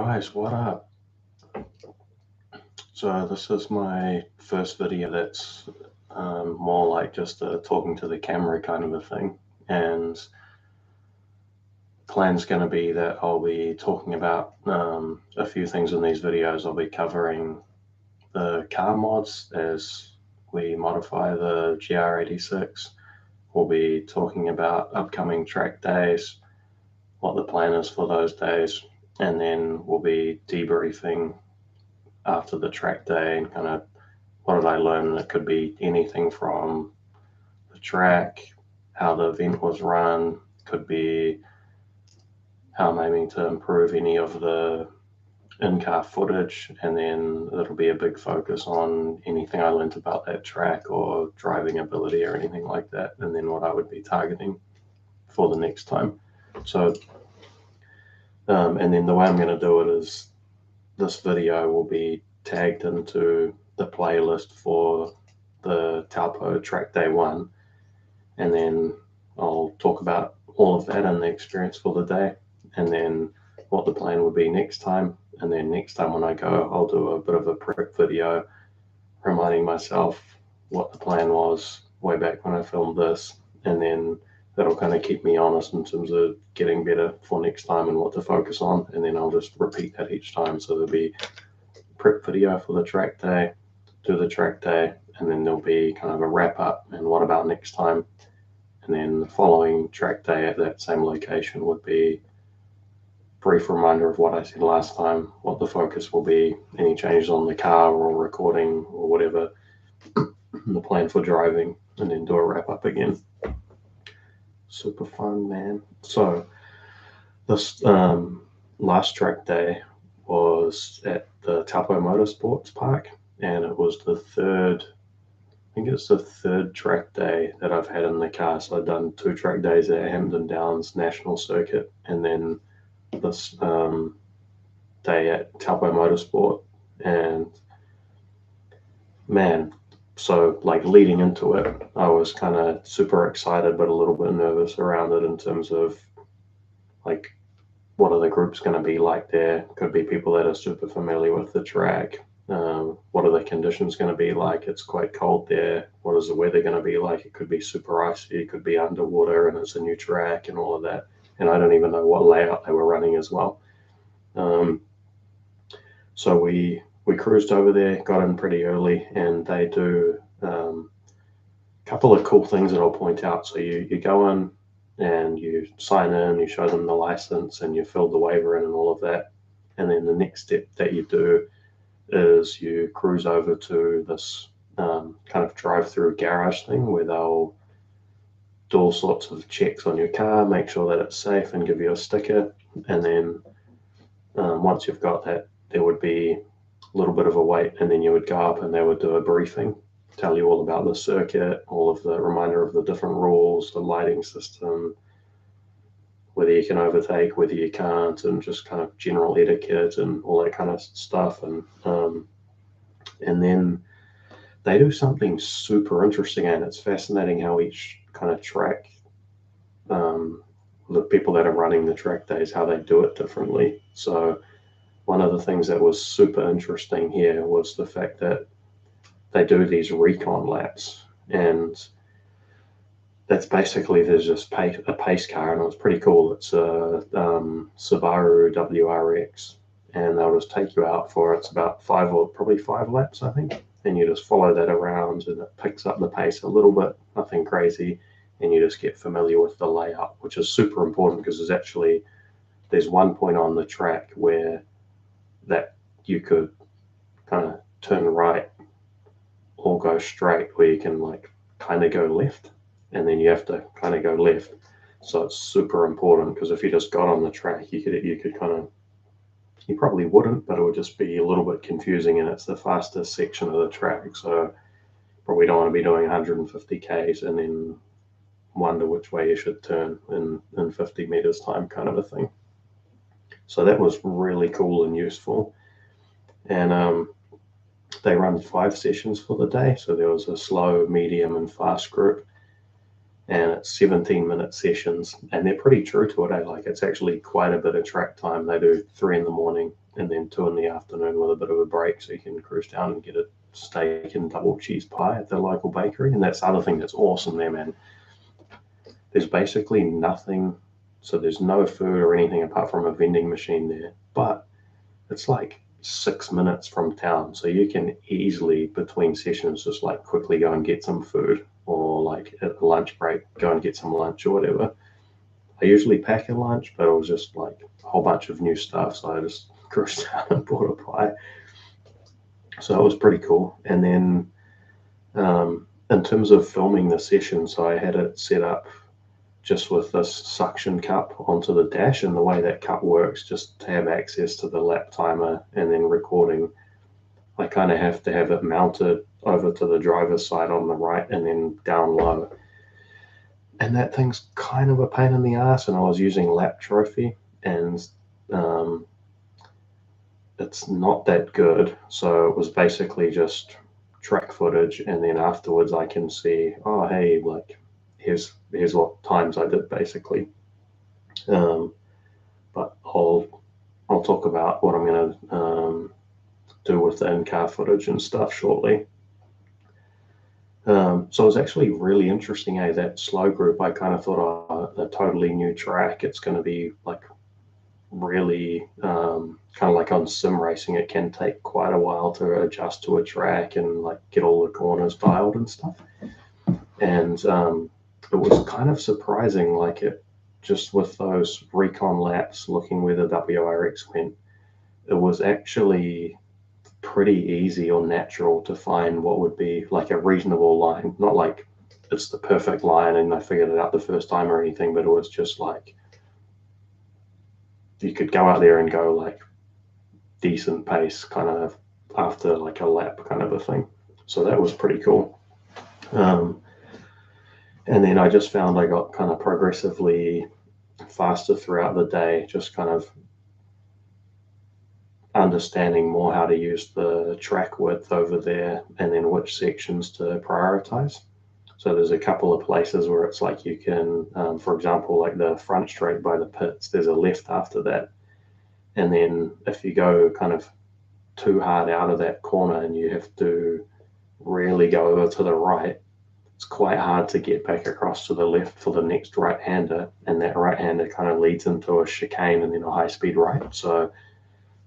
Guys, what up? So this is my first video that's more like just a talking to the camera kind of a thing, and plan's going to be that I'll be talking about a few things in these videos. I'll be covering the car mods as we modify the GR86. We'll be talking about upcoming track days, what the plan is for those days, and then we'll be debriefing after the track day and kind of what did I learn. It could be anything from the track, how the event was run, could be how I'm aiming to improve any of the in-car footage, and then it'll be a big focus on anything I learned about that track or driving ability or anything like that, and then what I would be targeting for the next time. So and then the way I'm going to do it is this video will be tagged into the playlist for the Taupo track day 1, and then I'll talk about all of that and the experience for the day, and then what the plan would be next time. And then next time when I go, I'll do a bit of a prep video reminding myself what the plan was way back when I filmed this, and then that'll kind of keep me honest in terms of getting better for next time and what to focus on, and then I'll just repeat that each time. So there'll be prep video for the track day, do the track day, and then there'll be kind of a wrap up and what about next time. And then the following track day at that same location would be a brief reminder of what I said last time, what the focus will be, any changes on the car or recording or whatever, the plan for driving, and then do a wrap up again. Super fun, man. So this last track day was at the Taupo Motorsports Park, and it was the third track day that I've had in the car. So I've done 2 track days at Hampton Downs National Circuit, and then this day at Taupo Motorsport. And man, so like leading into it, I was kind of super excited but a little bit nervous around it in terms of like, what are the groups going to be like there? Could be people that are super familiar with the track. What are the conditions going to be like? It's quite cold there. What is the weather going to be like? It could be super icy, it could be underwater, and it's a new track and all of that. And I don't even know what layout they were running as well. So we cruised over there, got in pretty early, and they do a couple of cool things that I'll point out. So you go in and you sign in, you show them the license, and you fill the waiver in and all of that. And then the next step that you do is you cruise over to this kind of drive-through garage thing where they'll do all sorts of checks on your car, make sure that it's safe, and give you a sticker. And then once you've got that, there would be a little bit of a wait, and then you would go up and they would do a briefing, tell you all about the circuit, all of the reminder of the different rules, the lighting system, whether you can overtake, whether you can't, and just kind of general etiquette and all that kind of stuff. And then they do something super interesting, and it's fascinating how each kind of track, the people that are running the track days, how they do it differently. So one of the things that was super interesting here was the fact that they do these recon laps, and that's basically, there's just a pace car, and it was pretty cool. It's a Subaru WRX, and they'll just take you out for, it's about 5 laps, I think, and you just follow that around, and it picks up the pace a little bit, nothing crazy, and you just get familiar with the layout, which is super important because there's one point on the track where that you could kind of turn right or go straight, where you can like kind of go left, and then you have to kind of go left. So it's super important, because if you just got on the track, you could kind of, you probably wouldn't, but it would just be a little bit confusing, and it's the fastest section of the track. So probably don't want to be doing 150 Ks and then wonder which way you should turn in 50 meters time, kind of a thing. So that was really cool and useful. And they run 5 sessions for the day. So there was a slow, medium, and fast group. and it's 17-minute sessions, and they're pretty true to it. Like, it's actually quite a bit of track time. They do 3 in the morning and then 2 in the afternoon with a bit of a break, so you can cruise down and get a steak and double cheese pie at the local bakery. And that's the other thing that's awesome there, man. There's basically nothing, so there's no food or anything apart from a vending machine there, but it's like 6 minutes from town, so you can easily between sessions just like quickly go and get some food, or like at the lunch break go and get some lunch or whatever. I usually pack a lunch, but it was just like a whole bunch of new stuff, so I just cruised down and bought a pie. So it was pretty cool. And then in terms of filming the session, so I had it set up just with this suction cup onto the dash, and the way that cup works, just to have access to the lap timer and then recording, I kind of have to have it mounted over to the driver's side on the right and then down low. And that thing's kind of a pain in the ass, and I was using Lap Trophy, and it's not that good. So it was basically just track footage, and then afterwards I can see, oh, hey, like, here's what times I did, basically. But I'll talk about what I'm going to do with the in-car footage and stuff shortly. So it was actually really interesting, that slow group. I kind of thought, a totally new track. It's going to be like really kind of like on sim racing. It can take quite a while to adjust to a track and like get all the corners dialed and stuff. And it was kind of surprising, like it just with those recon laps, looking where the WRX went, it was actually pretty easy or natural to find what would be like a reasonable line. Not like it's the perfect line and I figured it out the first time or anything, but it was just like you could go out there and go like decent pace kind of after like a lap kind of a thing. So that was pretty cool. And then I just found I got kind of progressively faster throughout the day, just kind of understanding more how to use the track width over there and then which sections to prioritize. So there's a couple of places where it's like you can, for example, like the front straight by the pits, there's a left after that. And then if you go kind of too hard out of that corner and you have to really go over to the right, it's quite hard to get back across to the left for the next right-hander, and that right-hander kind of leads into a chicane and then a high-speed right. So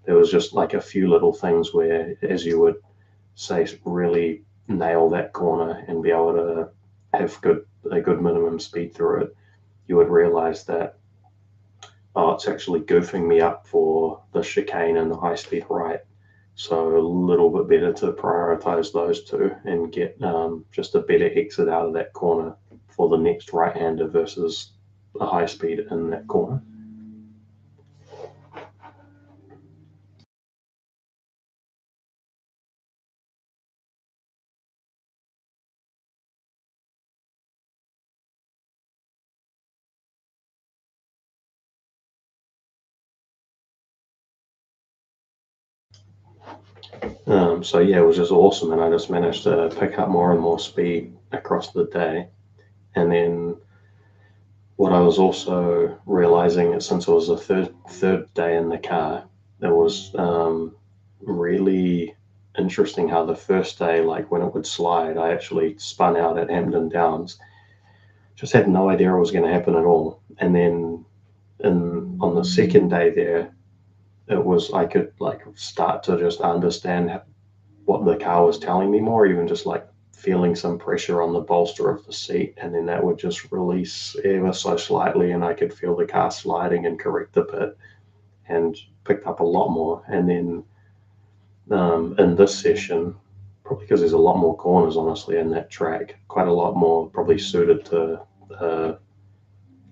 there was just like a few little things where, as you would say, really nail that corner and be able to have a good minimum speed through it, you would realize that, oh, it's actually goofing me up for the chicane and the high-speed right. So a little bit better to prioritize those two and get just a better exit out of that corner for the next right-hander versus a high speed in that corner. So yeah, it was just awesome, and I just managed to pick up more and more speed across the day. And then what I was also realizing is, since it was the third day in the car, it was really interesting how the first day, like when it would slide, I actually spun out at Hampton Downs. Just had no idea what was going to happen at all. And then on the second day there, it was, I could like start to just understand what the car was telling me more, even just like feeling some pressure on the bolster of the seat, and then that would just release ever so slightly, and I could feel the car sliding and correct the pit, and picked up a lot more. And then in this session, probably because there's a lot more corners, honestly, in that track, quite a lot more probably suited to a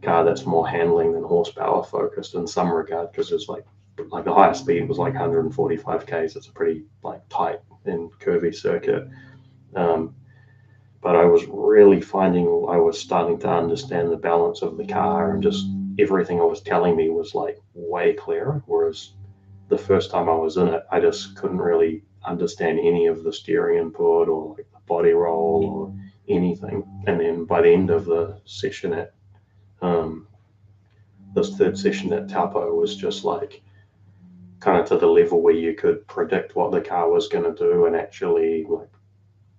car that's more handling than horsepower focused in some regard, because there's like the highest speed was like 145 k's. It's a pretty like tight and curvy circuit. But I was really finding I was starting to understand the balance of the car, and just everything it was telling me was like way clearer. Whereas the first time I was in it, I just couldn't really understand any of the steering input or like the body roll or anything. And then by the end of the session at this third session at Taupo was just like kind of to the level where you could predict what the car was going to do and actually like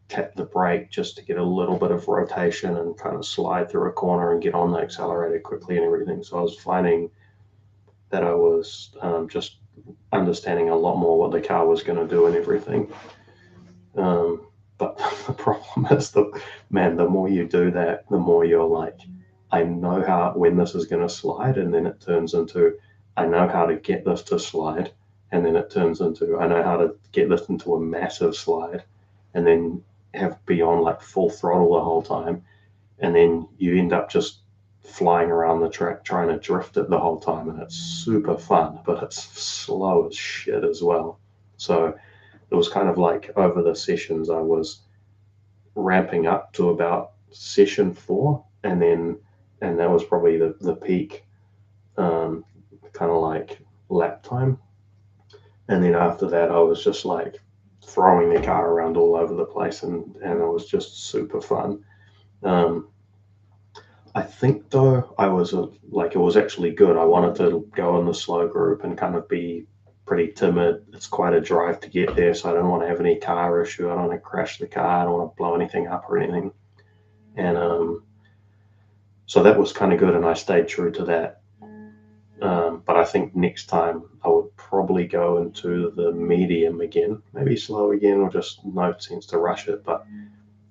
tap the brake just to get a little bit of rotation and kind of slide through a corner and get on the accelerator quickly and everything. So I was finding that I was just understanding a lot more what the car was going to do and everything. But the problem is the more you do that, the more you're like, I know when this is going to slide, and then it turns into, I know how to get this to slide, and then it turns into, I know how to get this into a massive slide, and then be on like full throttle the whole time, and then you end up just flying around the track trying to drift it the whole time, and it's super fun, but it's slow as shit as well. So it was kind of like over the sessions I was ramping up to about session 4, and that was probably the peak kind of like lap time. And then after that I was just like throwing the car around all over the place, and it was just super fun. I think though I was it was actually good. I wanted to go in the slow group and kind of be pretty timid. It's quite a drive to get there, so I don't want to have any car issue. I don't want to crash the car. I don't want to blow anything up or anything. And so that was kind of good, and I stayed true to that. But I think next time I would probably go into the medium again, maybe slow again, or just no sense to rush it. But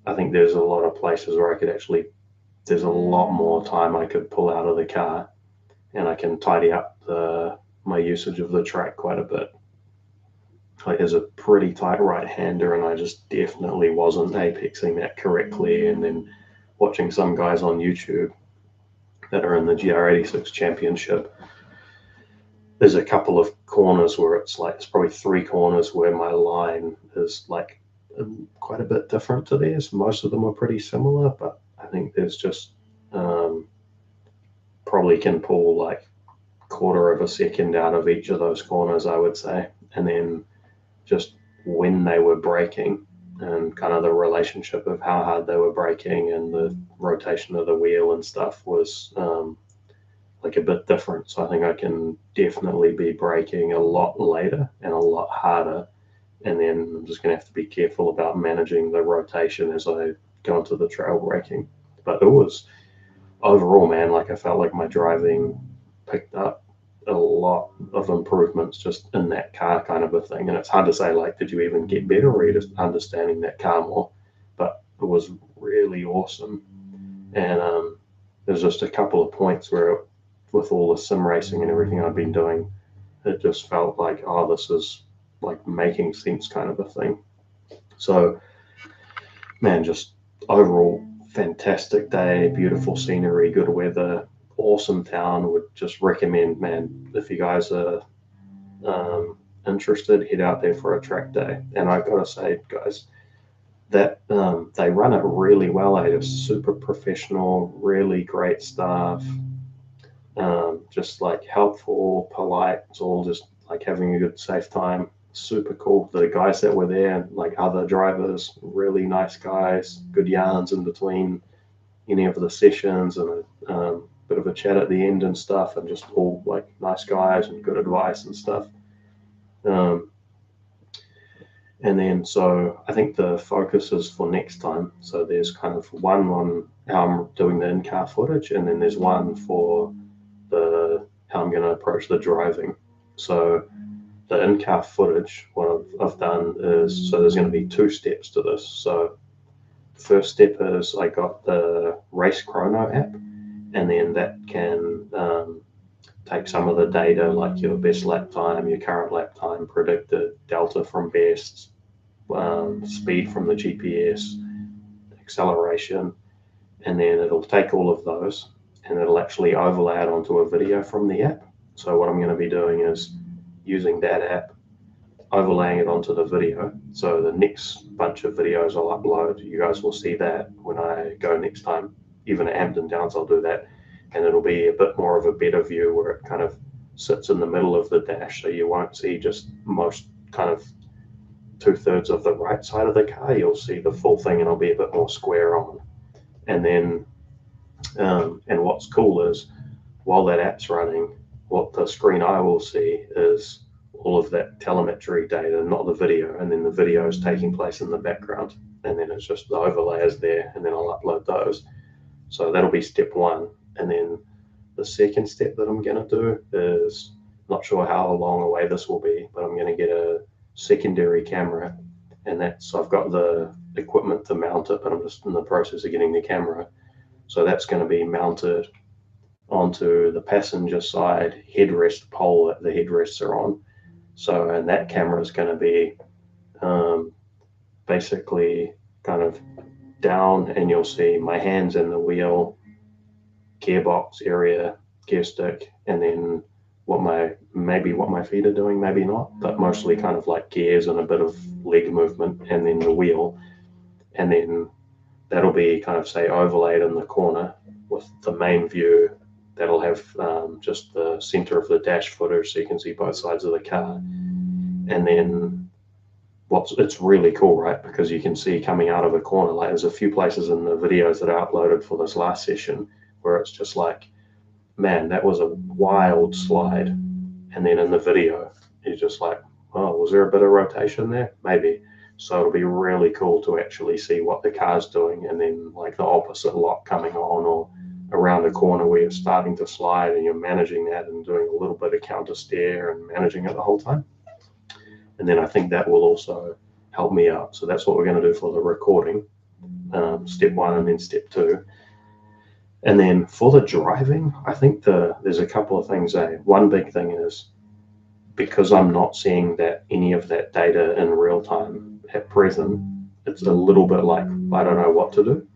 I think there's a lot of places where I could actually, there's a lot more time I could pull out of the car, and I can tidy up my usage of the track quite a bit. Like, there's a pretty tight right-hander, and I just definitely wasn't apexing that correctly. And then watching some guys on YouTube that are in the GR86 championship, there's a couple of corners where it's probably 3 corners where my line is like quite a bit different to theirs. Most of them are pretty similar, but I think there's just probably can pull like quarter of a second out of each of those corners, I would say. And then just when they were braking and kind of the relationship of how hard they were braking and the rotation of the wheel and stuff was like a bit different. So I think I can definitely be braking a lot later and a lot harder. And then I'm just going to have to be careful about managing the rotation as I go into the trail braking. But it was overall, man, like I felt like my driving picked up a lot of improvements just in that car kind of a thing. And it's hard to say, like, did you even get better, or are you just understanding that car more? But it was really awesome. And there's just a couple of points where, with all the sim racing and everything I've been doing, it just felt like, oh, this is like making sense kind of a thing. So, man, just overall fantastic day, beautiful scenery, good weather, awesome town. Would just recommend, man, if you guys are interested, head out there for a track day. And I gotta say, guys, that they run it really well. They're super professional, really great staff, just like helpful, polite. It's all just like having a good, safe time. Super cool. The guys that were there, like other drivers, really nice guys, good yarns in between any of the sessions, and a bit of a chat at the end and stuff, and just all like nice guys and good advice and stuff. And then, so I think the focus is for next time. So there's kind of one on how I'm doing the in-car footage, and then there's one for how I'm going to approach the driving. So the in-car footage, what I've done is, so there's going to be 2 steps to this. So the first step is I got the Race Chrono app, and then that can take some of the data, like your best lap time, your current lap time, predicted delta from best, speed from the GPS, acceleration, and then it'll take all of those and it'll actually overlay it onto a video from the app. So what I'm going to be doing is using that app, overlaying it onto the video. So the next bunch of videos I'll upload, you guys will see that when I go next time. Even at Hampton Downs, I'll do that. And it'll be a bit more of a better view where it kind of sits in the middle of the dash. So you won't see just most kind of 2/3 of the right side of the car. You'll see the full thing, and it'll be a bit more square on. And then, and what's cool is while that app's running, what the screen I will see is all of that telemetry data, not the video, and then the video is taking place in the background, and then it's just the overlay is there, and then I'll upload those. So that'll be step one. And then the second step that I'm going to do is, not sure how long away this will be, but I'm going to get a secondary camera, and that's, I've got the equipment to mount it, but I'm just in the process of getting the camera. So that's going to be mounted onto the passenger side headrest pole that the headrests are on. So, and that camera is going to be basically kind of down, and you'll see my hands in the wheel, gearbox area, gear stick, and then maybe what my feet are doing, maybe not, but mostly kind of like gears and a bit of leg movement, and then the wheel. And then that'll be kind of, say, overlaid in the corner with the main view. That'll have just the center of the dash footage, so you can see both sides of the car. And then it's really cool, right? Because you can see coming out of a corner, like there's a few places in the videos that I uploaded for this last session where it's just like, man, that was a wild slide. And then in the video, you're just like, oh, was there a bit of rotation there? Maybe. So it'll be really cool to actually see what the car's doing, and then like the opposite lock coming on, or around a corner where you're starting to slide and you're managing that and doing a little bit of counter steer and managing it the whole time. And then I think that will also help me out. So that's what we're going to do for the recording, step one, and then step two. And then for the driving, I think there's a couple of things. One big thing is, because I'm not seeing any of that data in real time at present, it's a little bit like, I don't know what to do.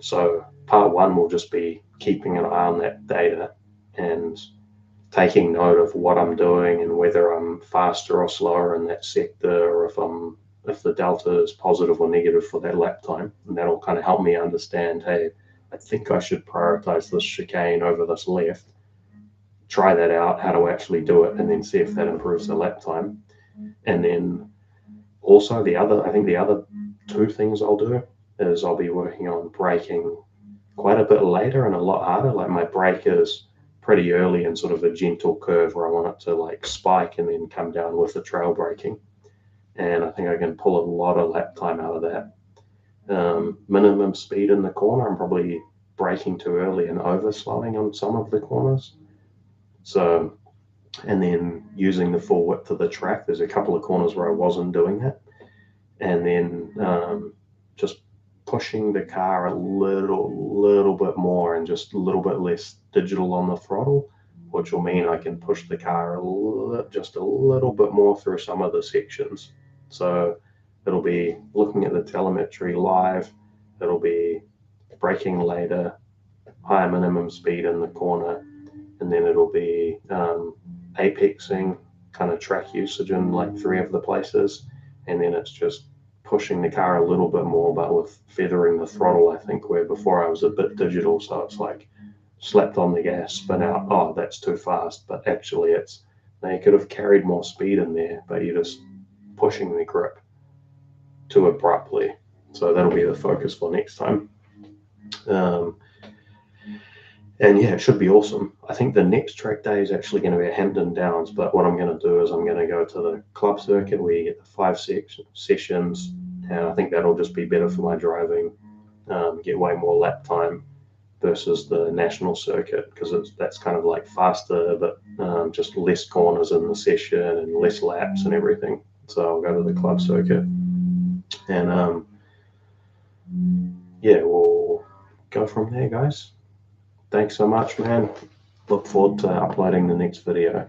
So part one will just be keeping an eye on that data and taking note of what I'm doing and whether I'm faster or slower in that sector, or if the delta is positive or negative for that lap time. And that'll kind of help me understand, hey, I think I should prioritize this chicane over this left. Try that out, how to actually do it, and then see if that improves the lap time. And then also the other two things I'll do is I'll be working on braking quite a bit later and a lot harder. Like my brake is pretty early in sort of a gentle curve where I want it to like spike and then come down with the trail braking. And I think I can pull a lot of lap time out of that. Minimum speed in the corner, I'm probably braking too early and over slowing on some of the corners. So, and then using the full width of the track, there's a couple of corners where I wasn't doing that. And then just pushing the car a little bit more and just a little bit less digital on the throttle, which will mean I can push the car just a little bit more through some of the sections. So it'll be looking at the telemetry live, it'll be braking later, higher minimum speed in the corner, and then it'll be apexing kind of track usage in like 3 of the places, and then it's just pushing the car a little bit more, but with feathering the throttle, I think, where before I was a bit digital, so it's like slapped on the gas, spin out, oh, that's too fast, but actually you could have carried more speed in there, but you're just pushing the grip too abruptly. So that'll be the focus for next time. And yeah, it should be awesome. I think the next track day is actually going to be at Hampton Downs, but what I'm going to do is I'm going to go to the club circuit where you get the 5 sessions, and I think that'll just be better for my driving, get way more lap time versus the national circuit, because that's kind of like faster, but just less corners in the session and less laps and everything. So I'll go to the club circuit, and yeah, we'll go from there, guys. Thanks so much, man. Look forward to uploading the next video.